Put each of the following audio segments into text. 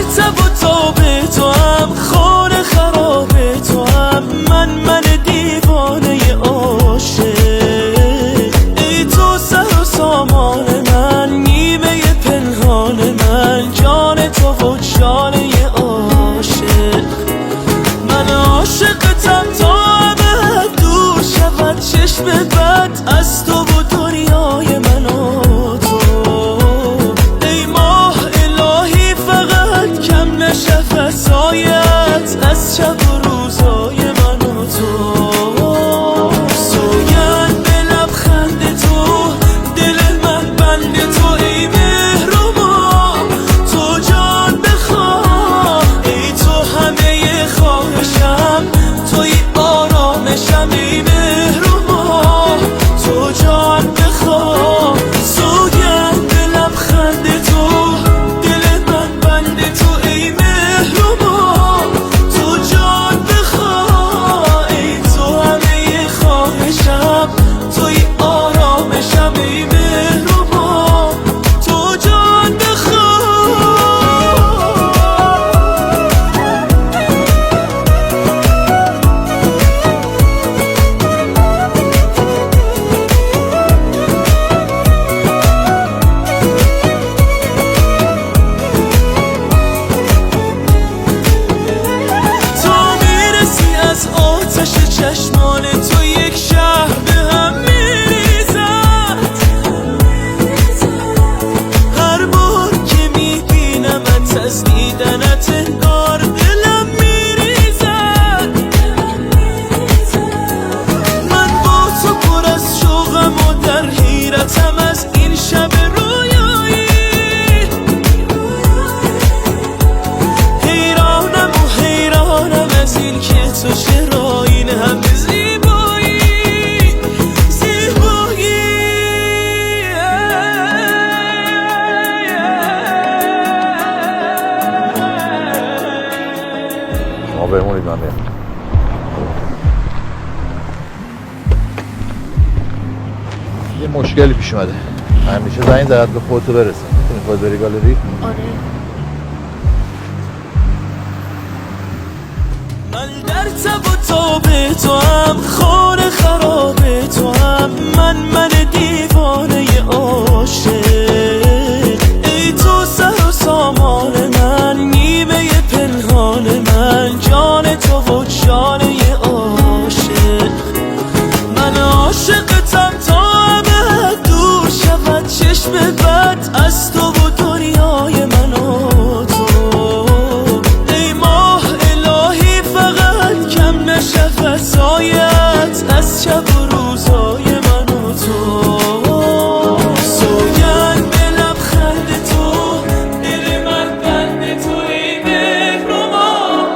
تب و تاب تو هم، خانه خراب تو هم، من دیوانه عاشق. ای تو سر و سامان من، نیمه پنهان من، جان تو و جانه عاشق. من عاشقتم تا ابد دور شود چشم بد از تو و دنیای من و تو. ای ماه الهی فقط کم نشه فضایت از شب و روزای من و تو. سوگند به لبخند تو، دل من بند تو، ای مهربان تو جان بخواه. ای تو همه خواهشم، توی آرامشم، ای مهربان تو جان بخواه. سوگند به لبخند تو، دل من بند تو، ای مهربان تو جان بخواه. ای تو همه خواهشم، توی آرامشم، ای مهربان تو جان بخواه. تا میرسی از آتش چشمان تو، یک شهر به هم میریزد. هر بار که میبینمت از دیدنت انگار دلم میریزد. من با تو پر از شوقم و در حیرتم از این شب رویایی. حیرانم از این که تو چرا این همه زیبایی. شما بمونید من میام. یه مشکلی پیش اومده. همیشه زنگ زدت به خودتو برسه. میتونی خود بری گالری؟ آره. من در تب و تاب تو هم، خانه خراب تو هم، من دیوانه عاشق. ای تو سر و سامان من، نیمه پنهان من، جان تو و جانه عاشق. من عاشقتم تا ابد دور شود چشم بد از تو و دنیای من و تو. ای ماه الهی فقط کم نشه فضایت از شب و روزای من و تو. سوگند به لبخند تو، دل من بند تو، ای مهربان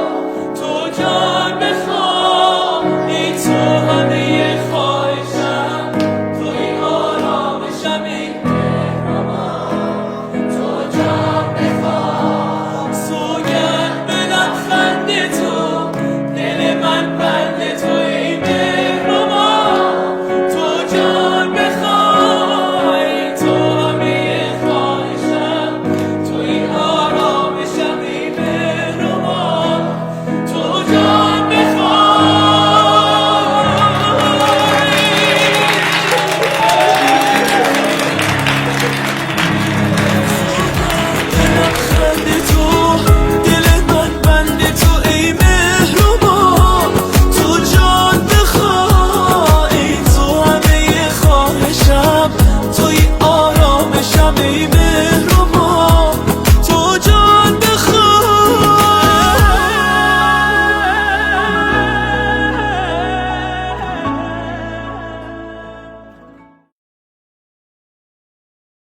تو جان بخواه. ای تو همه خواهشم، توی آرامشم، ای مهربان تو جان بخواه. سوگند به لبخند تو، دل من بند تو، ای مهربان تو جان بخواه. ای تو همه خواهشم، توی آرامشم، ای مهربان تو جان بخواه. لبخند تو، دل من بند تو، ای مهربان تو جان بخواه. ای تو همه خواهشم، توی آرامشم، ای مهربان